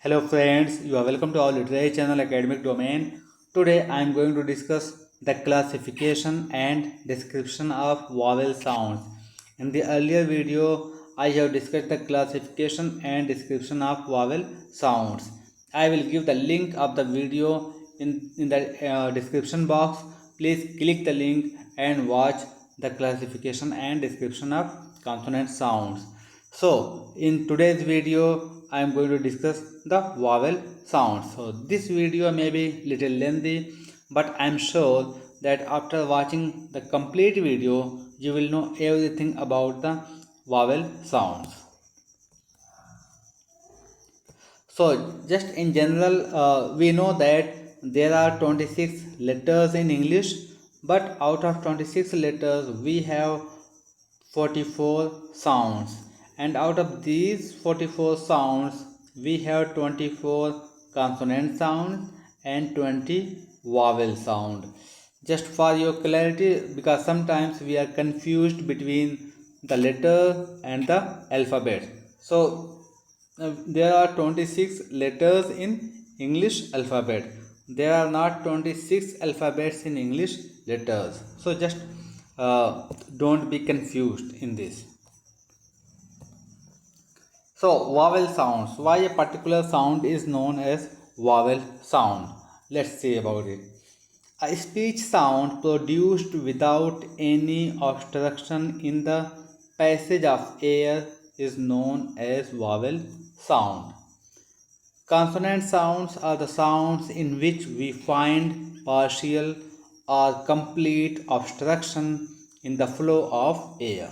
Hello friends, you are welcome to our literary channel academic domain. Today I am going to discuss the classification and description of vowel sounds. In the earlier video, I have discussed the classification and description of vowel sounds. I will give the link of the video in the description box. Please click the link and watch the classification and description of consonant sounds. So in today's video I am going to discuss the vowel sounds. So this video may be little lengthy, but I am sure that after watching the complete video you will know everything about the vowel sounds. So just in general we know that there are 26 letters in English, but out of 26 letters we have 44 sounds, and out of these 44 sounds we have 24 consonant sounds and 20 vowel sound. Just for your clarity, because sometimes we are confused between the letter and the alphabet. So there are 26 letters in English alphabet. There are not 26 alphabets in English letters. So just don't be confused in this. So vowel sounds. Why a particular sound is known as vowel sound? Let's see about it. A speech sound produced without any obstruction in the passage of air is known as vowel sound. Consonant sounds are the sounds in which we find partial or complete obstruction in the flow of air.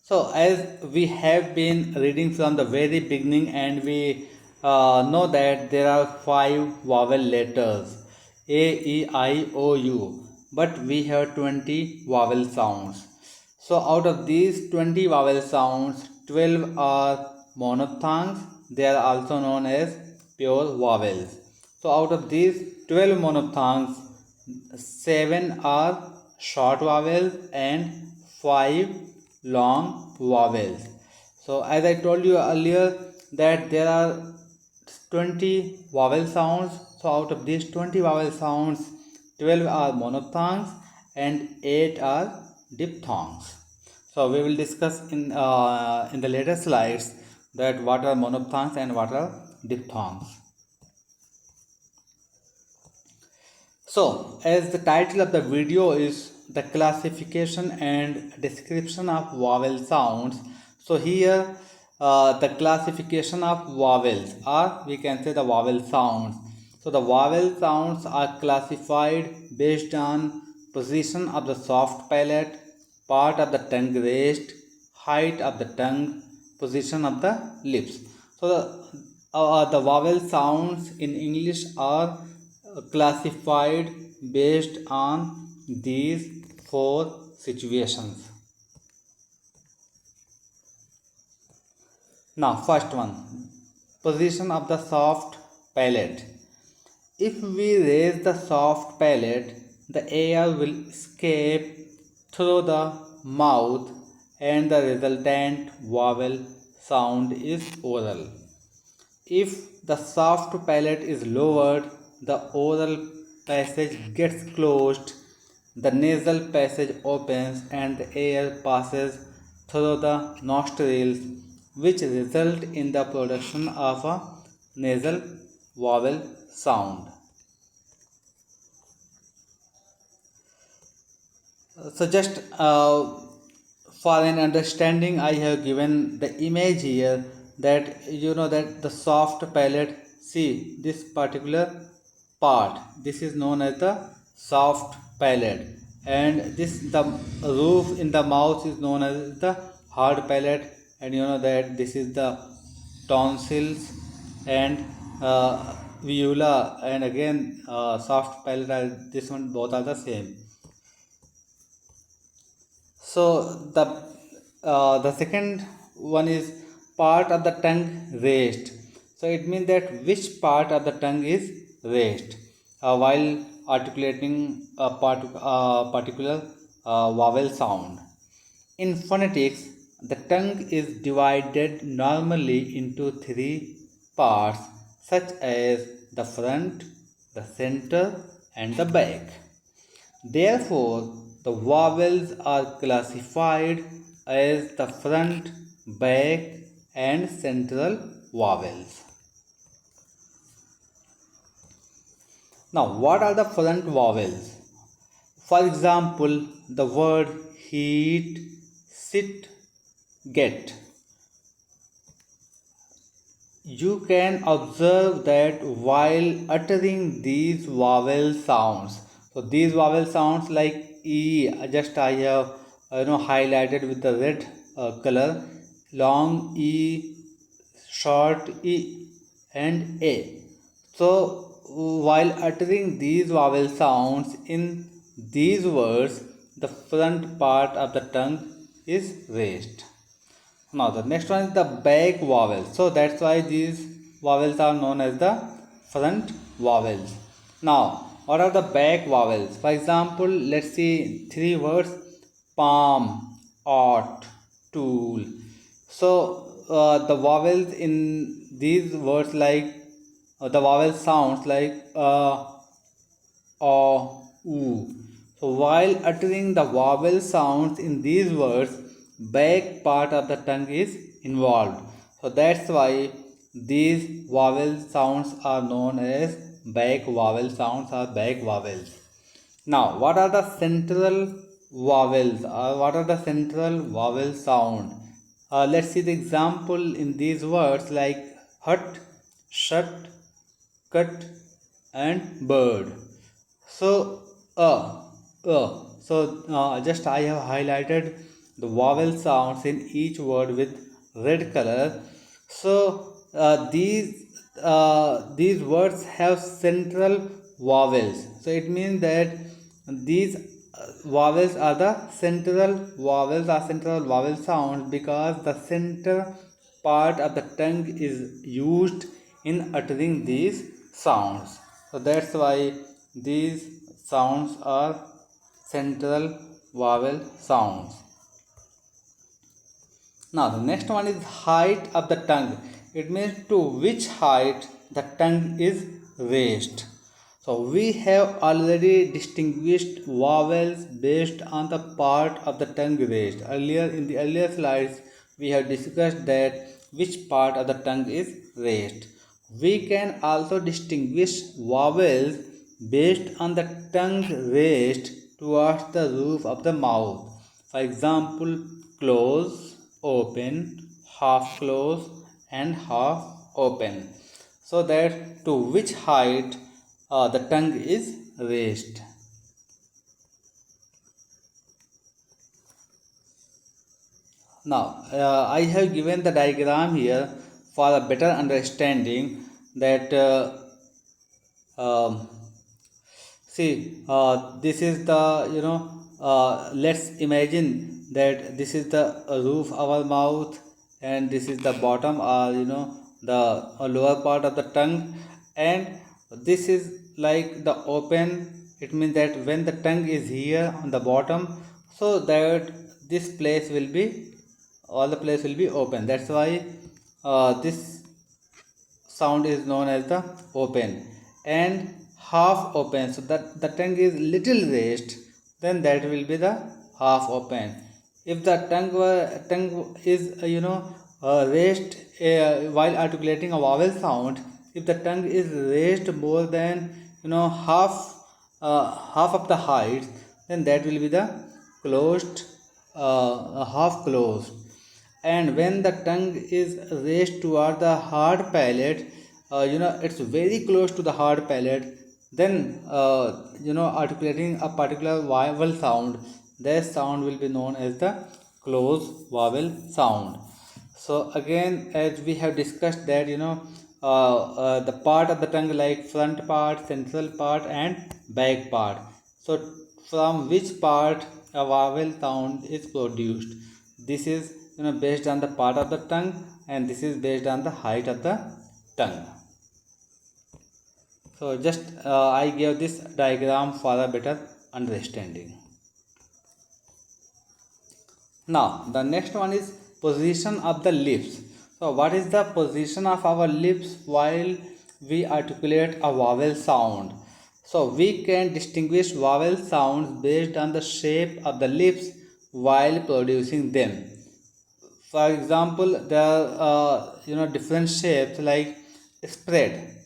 So, as we have been reading from the very beginning, and we know that there are 5 vowel letters A, E, I, O, U, but we have 20 vowel sounds. So, out of these 20 vowel sounds, 12 are monophthongs, they are also known as pure vowels. So, out of these 12 monophthongs, 7 are short vowels and 5 long vowels. So as I told you earlier that there are 20 vowel sounds. So out of these 20 vowel sounds, 12 are monophthongs and 8 are diphthongs. So we will discuss in the later slides that what are monophthongs and what are diphthongs. So, as the title of the video is the classification and description of vowel sounds, so here the classification of vowels, or we can say the vowel sounds. So, the vowel sounds are classified based on position of the soft palate, part of the tongue raised, height of the tongue, position of the lips. So, the vowel sounds in English are classified based on these 4 situations. Now, first one, position of the soft palate. If we raise the soft palate, the air will escape through the mouth and the resultant vowel sound is oral. If the soft palate is lowered, the oral passage gets closed, the nasal passage opens, and the air passes through the nostrils, which result in the production of a nasal vowel sound. So just for an understanding, I have given the image here that you know that the soft palate, see this particular part, this is known as the soft palate, and this the roof in the mouth is known as the hard palate, and you know that this is the tonsils and uvula, and again soft palate are this one, both are the same. So the second one is part of the tongue raised. So it means that which part of the tongue is raised while articulating a particular vowel sound. In phonetics, the tongue is divided normally into three parts, such as the front, the center, and the back. Therefore, the vowels are classified as the front, back, and central vowels. Now, what are the front vowels? For example, the word heat, sit, get. You can observe that while uttering these vowel sounds, so these vowel sounds like E, just I have highlighted with the red color, long E, short E, and A. So while uttering these vowel sounds in these words, the front part of the tongue is raised. Now the next one is the back vowels. So that's why these vowels are known as the front vowels. Now what are the back vowels? For example, let's see three words: palm, ought, tool. So the vowels in these words like the vowel sounds like oo. So while uttering the vowel sounds in these words, back part of the tongue is involved. So that's why these vowel sounds are known as back vowel sounds or back vowels. Now, what are the central vowels or what are the central vowel sound? Let's see the example in these words like hut, shut, cut, and bird. So, just I have highlighted the vowel sounds in each word with red color. So, these words have central vowels. So, it means that these vowels are the central vowels or central vowel sounds because the center part of the tongue is used in uttering these sounds. So that's why these sounds are central vowel sounds. Now the next one is height of the tongue. It means to which height the tongue is raised. So we have already distinguished vowels based on the part of the tongue raised. Earlier in the earlier slides we have discussed that which part of the tongue is raised. We can also distinguish vowels based on the tongue raised towards the roof of the mouth. For example, close, open, half close, and half open. So that to which height the tongue is raised. Now, I have given the diagram here for a better understanding that um, see this is the let's imagine that this is the roof of our mouth and this is the bottom or the lower part of the tongue, and this is like the open. It means that when the tongue is here on the bottom, so that this place will be all the place will be open. That's why this sound is known as the open, and half open, so that the tongue is little raised, then that will be the half open. If the tongue is raised while articulating a vowel sound, if the tongue is raised more than half of the height, then that will be the closed, half closed. And when the tongue is raised toward the hard palate, it's very close to the hard palate, then articulating a particular vowel sound, that sound will be known as the closed vowel sound. So again, as we have discussed that the part of the tongue like front part, central part, and back part. So from which part a vowel sound is produced, this is based on the part of the tongue, and this is based on the height of the tongue. So just I gave this diagram for a better understanding. Now the next one is position of the lips. So what is the position of our lips while we articulate a vowel sound? So we can distinguish vowel sounds based on the shape of the lips while producing them. For example, there are different shapes like spread,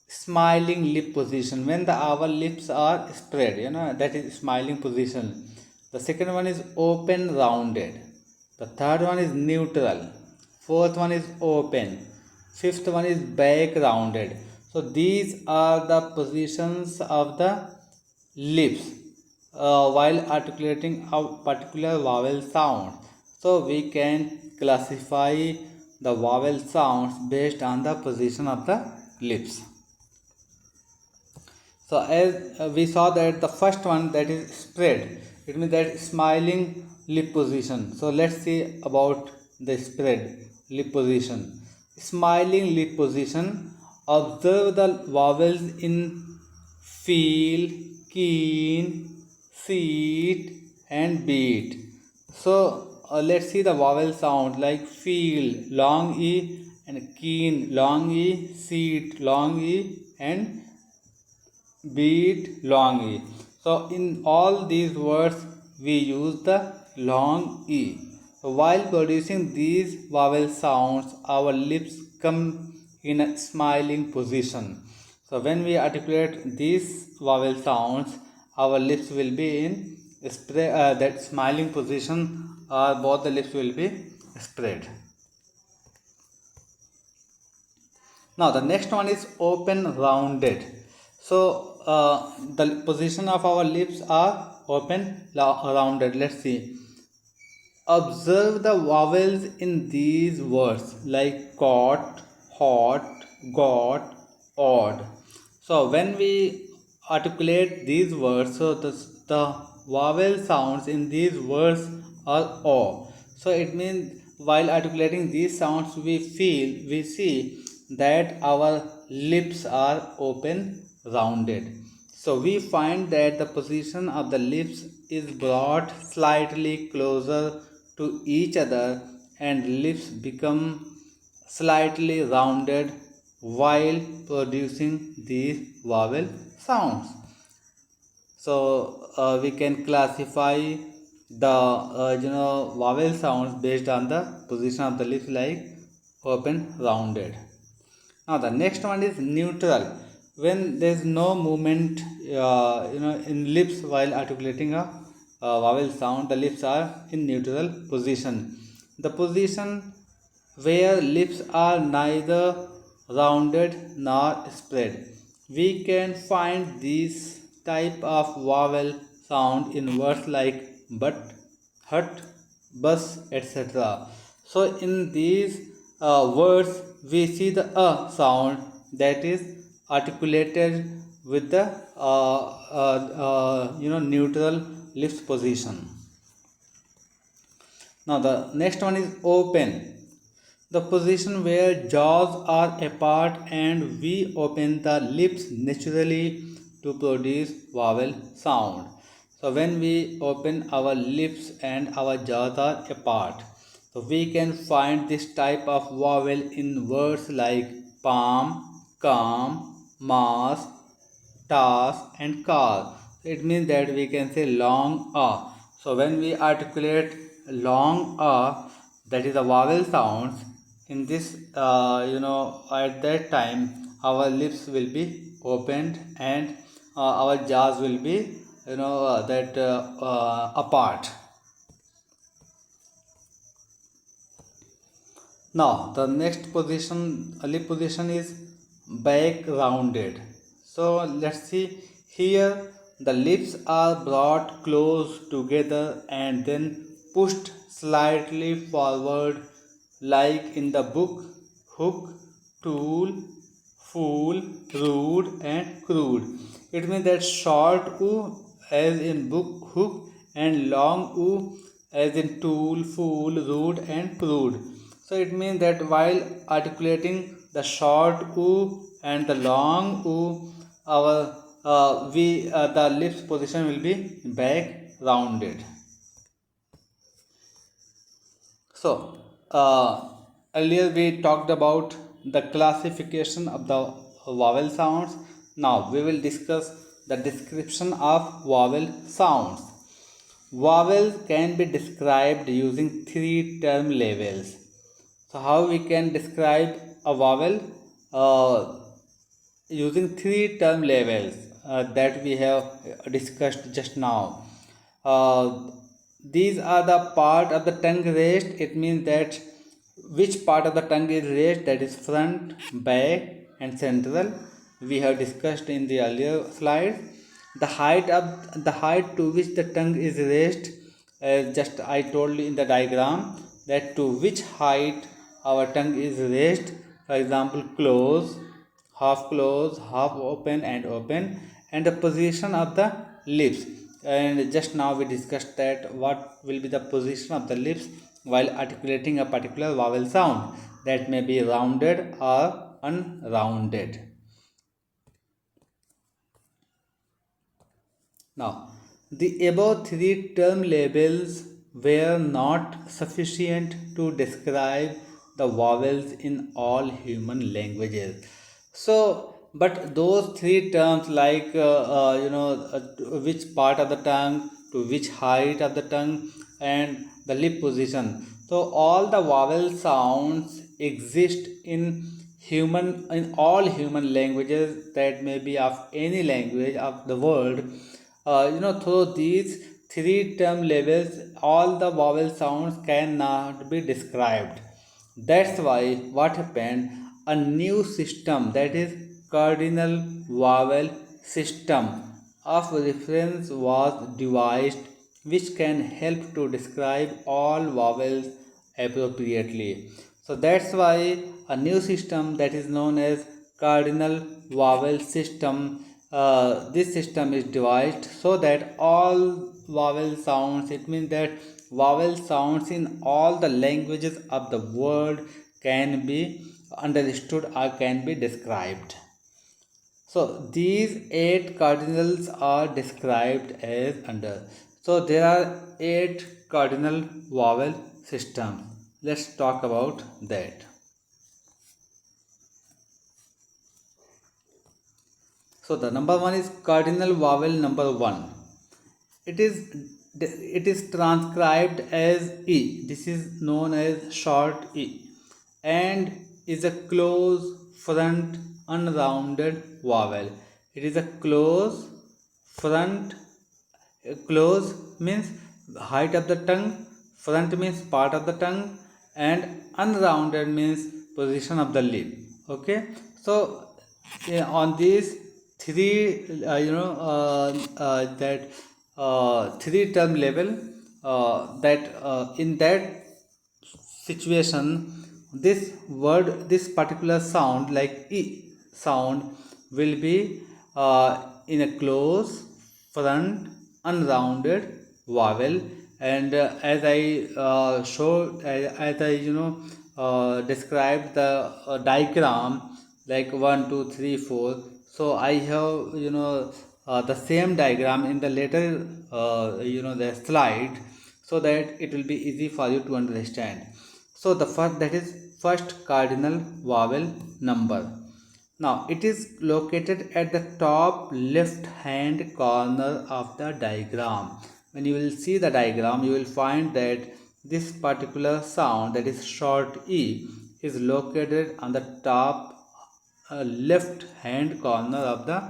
smiling lip position. When our lips are spread, that is smiling position. The second one is open rounded. The third one is neutral. Fourth one is open. Fifth one is back rounded. So these are the positions of the lips while articulating a particular vowel sound. So we can classify the vowel sounds based on the position of the lips. So as we saw that the first one, that is spread, it means that smiling lip position. So let's see about the spread lip position. Smiling lip position. Observe the vowels in feel, keen, seat and beat. So let's see the vowel sound like feel long e and keen long e, seat long e and beat long e. So in all these words we use the long e. So while producing these vowel sounds, our lips come in a smiling position. So when we articulate these vowel sounds, our lips will be in that smiling position, or both the lips will be spread. Now the next one is open rounded. So the position of our lips are open rounded. Let's see. Observe the vowels in these words like caught, hot, got, odd. So when we articulate these words, so the vowel sounds in these words are o. So it means while articulating these sounds, we see that our lips are open rounded. So we find that the position of the lips is brought slightly closer to each other and lips become slightly rounded while producing these vowel sounds. So we can classify the vowel sounds based on the position of the lips like open rounded. Now the next one is neutral. When there is no movement in lips while articulating a vowel sound, the lips are in neutral position. The position where lips are neither rounded nor spread. We can find this type of vowel sound in words like but, hut, bus, etc. So in these words we see the sound that is articulated with the neutral lips position. Now the next one is open. The position where jaws are apart and we open the lips naturally to produce vowel sound. So when we open our lips and our jaws are apart, so we can find this type of vowel in words like palm, calm, mass, task and car. It means that we can say long a. So when we articulate long a, that is a vowel sounds, in this at that time our lips will be opened and our jaws will be apart. Now the next position, lip position, is back rounded. So let's see here. The lips are brought close together and then pushed slightly forward, like in the book, hook, tool, fool, rude, and crude. It means that short u as in book, hook, and long u as in tool, fool, rude, and crude. So it means that while articulating the short u and the long u, our the lips position will be back rounded. So Uh, Earlier we talked about the classification of the vowel sounds. Now we will discuss the description of vowel sounds. Vowels can be described using three term labels. So how we can describe a vowel? Uh, Using three term labels that we have discussed just now. Uh, these are the part of the tongue raised. It means that which part of the tongue is raised, that is front, back, and central. We have discussed in the earlier slide. The height to which the tongue is raised, just I told you in the diagram that to which height our tongue is raised. For example, close, half open and open, and the position of the lips. And just now we discussed that what will be the position of the lips while articulating a particular vowel sound, that may be rounded or unrounded. Now, the above three term labels were not sufficient to describe the vowels in all human languages. So, but those three terms, like which part of the tongue, to which height of the tongue, and the lip position. So, all the vowel sounds exist in all human languages, that may be of any language of the world. Through these three term labels, all the vowel sounds cannot be described. That's why what happened, a new system, that is cardinal vowel system of reference, was devised, which can help to describe all vowels appropriately. So that's why a new system, that is known as cardinal vowel system, this system is devised so that all vowel sounds, it means that vowel sounds in all the languages of the world can be understood or can be described. So these eight cardinals are described as under. So there are eight cardinal vowel systems. Let's talk about that. So the number one is cardinal vowel number one. It is it is transcribed as E. This is known as short E, and is a close front unrounded vowel. It is a front close means height of the tongue, front means part of the tongue, and unrounded means position of the lip. Okay, so on these three that three term level, that in that situation, this particular sound, like E sound, will be in a close front unrounded vowel. And as I showed, as I described the diagram, like 1 2 3 4. So I have the same diagram in the later the slide, so that it will be easy for you to understand. So the first, that is first cardinal vowel number. Now it is located at the top left hand corner of the diagram. When you will see the diagram, you will find that this particular sound, that is short E, is located on the top left hand corner of the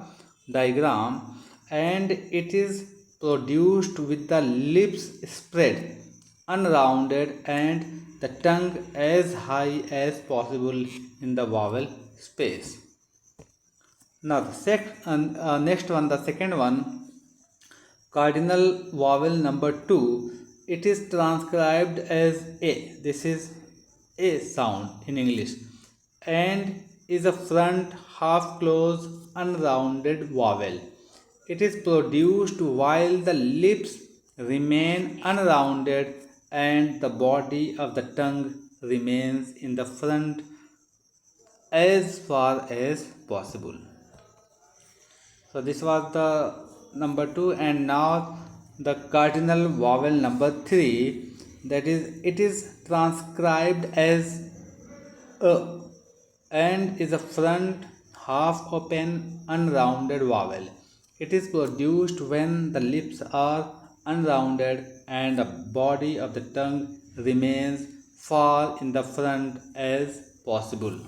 diagram, and it is produced with the lips spread unrounded and the tongue as high as possible in the vowel space. Now the next one, the second one, cardinal vowel number 2, it is transcribed as A. This is A sound in English, and is a front half closed unrounded vowel. It is produced while the lips remain unrounded and the body of the tongue remains in the front as far as possible. So this was the number 2, and now the cardinal vowel number 3. that is, it is transcribed as a and is a front half open unrounded vowel. It is produced when the lips are unrounded and the body of the tongue remains far in the front as possible.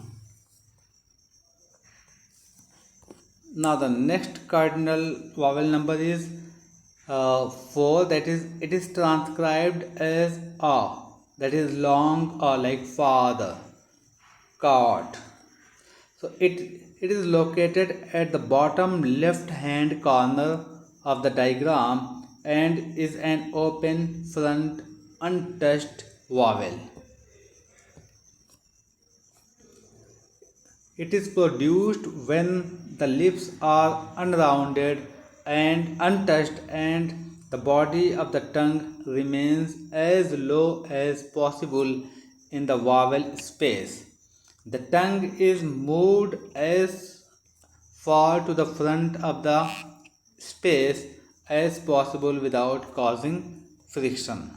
Now the next cardinal vowel number is 4, that is, it is transcribed as a, that is long or like father, cart. So it is located at the bottom left hand corner of the diagram and is an open front untouched vowel. It is produced when the lips are unrounded and untouched and the body of the tongue remains as low as possible in the vowel space. The tongue is moved as far to the front of the space as possible without causing friction.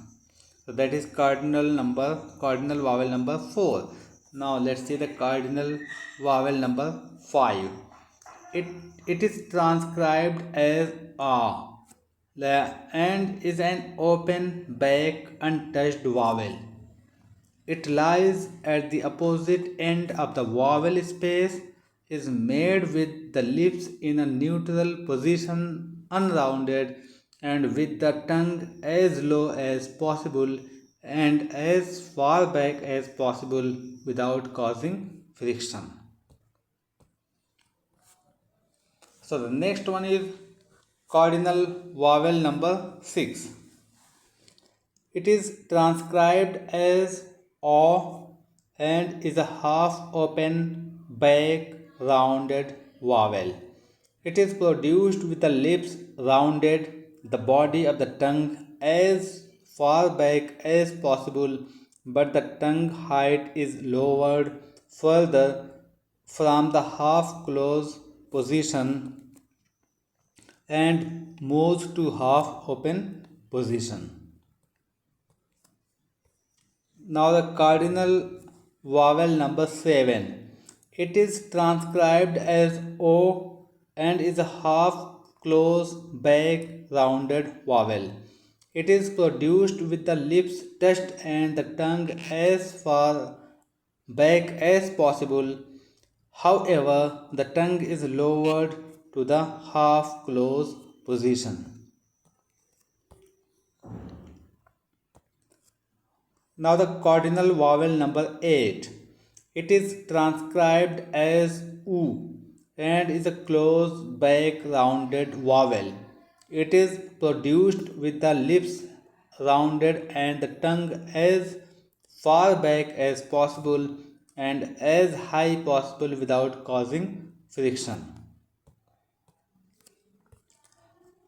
So that is cardinal vowel number 4. Now let's see the cardinal vowel number 5. It it is transcribed as a and is an open back untouched vowel. It lies at the opposite end of the vowel space, is made with the lips in a neutral position, unrounded, and with the tongue as low as possible and as far back as possible without causing friction. So the next one is cardinal vowel number 6. It is transcribed as O and is a half open back rounded vowel. It is produced with the lips rounded, the body of the tongue as far back as possible, but the tongue height is lowered further from the half closed position and moves to half open position. Now the cardinal vowel number 7. It is transcribed as O and is a half closed back rounded vowel. It is produced with the lips touched and the tongue as far back as possible. However, the tongue is lowered to the half closed position. Now the cardinal vowel number 8. It is transcribed as U and is a closed back rounded vowel. It is produced with the lips rounded and the tongue as far back as possible and as high possible without causing friction.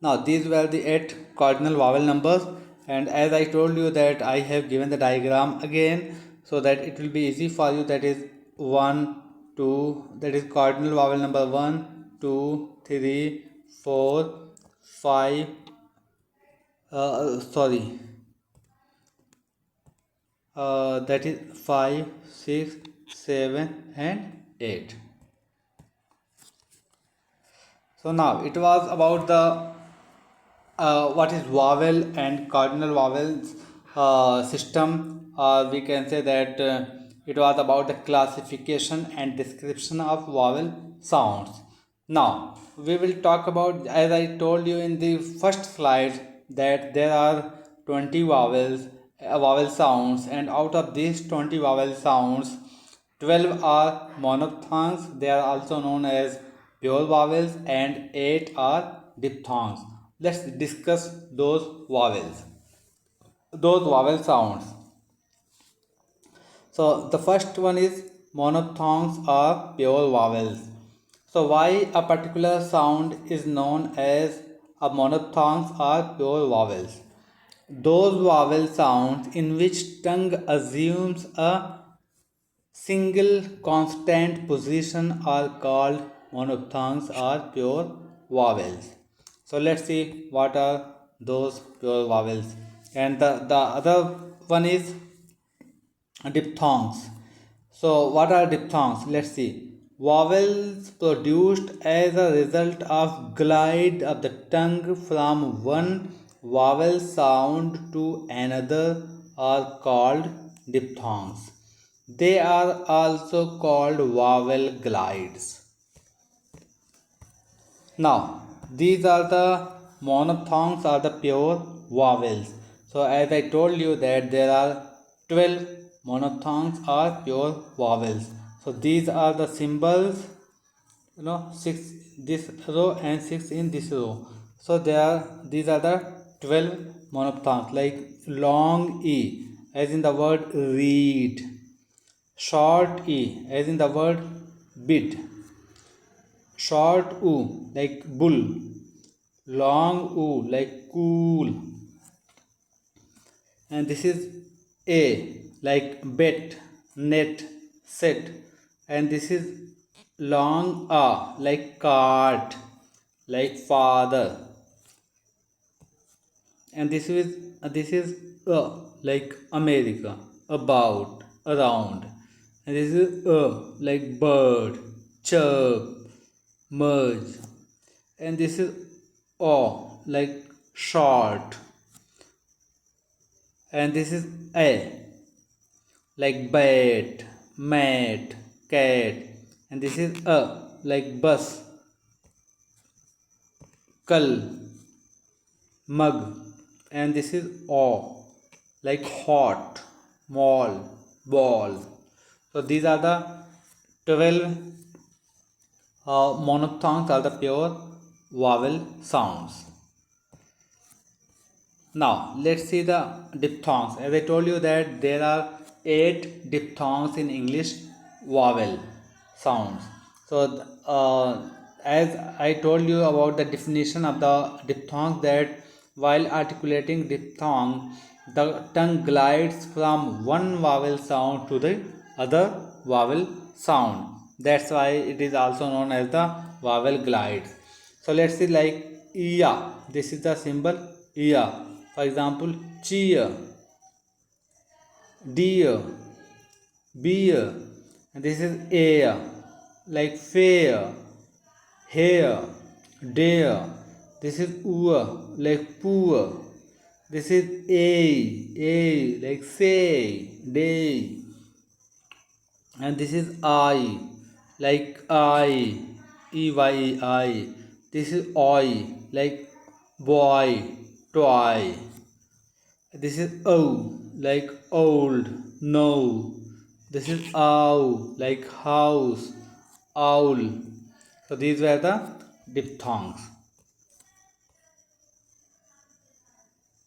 Now these were the 8 cardinal vowel numbers, and as I told you that I have given the diagram again so that it will be easy for you, that is 1 2, that is cardinal vowel number 1 2 3 4 5 sorry that is 5 6 7 and 8. So now it was about the what is vowel and cardinal vowels system. We can say that it was about the classification and description of vowel sounds. Now we will talk about, as I told you in the first slide, that there are 20 vowel sounds, and out of these 20 vowel sounds, 12 are monophthongs, they are also known as pure vowels, and 8 are diphthongs. Let's discuss those vowel sounds. So the first one is monophthongs or pure vowels. So why a particular sound is known as a monophthongs or pure vowels? Those vowel sounds in which tongue assumes a single constant position are called monophthongs or pure vowels. So let's see what are those pure vowels. And the other one is diphthongs. So, what are diphthongs? Let's see. Vowels produced as a result of glide of the tongue from one vowel sound to another are called diphthongs. They are also called vowel glides. Now, these are the monophthongs are the pure vowels. So, as I told you that there are 12 monophthongs are pure vowels. So, these are the symbols, 6 this row and 6 in this row. So, these are the 12 monophthongs like long E as in the word read, short E as in the word bid, short U like bull, long U like cool, and this is A like bet, net, set, and this is long A like cart, like father, and this is like America, about, around, and this is like bird, chirp, merge, and this is o like short, and this is a like bat, mat, cat, and this is a like bus, cull, mug, and this is o like hot, mall, ball. So these are the 12 monophthongs are the pure vowel sounds. Now let's see the diphthongs. As I told you that there are 8 diphthongs in English vowel sounds. So as I told you about the definition of the diphthong, that while articulating diphthong, the tongue glides from one vowel sound to the other vowel sound. That's why it is also known as the vowel glides. So let's see like iya. This is the symbol iya. For example, cheer, deer, beer, and this is air, like fair, hair, dare. This is ua, like poor. This is a, like say, day, and this is I, like I. This is oi, like boy, toy. This is O like old, no. This is ow like house, owl. So these were the diphthongs.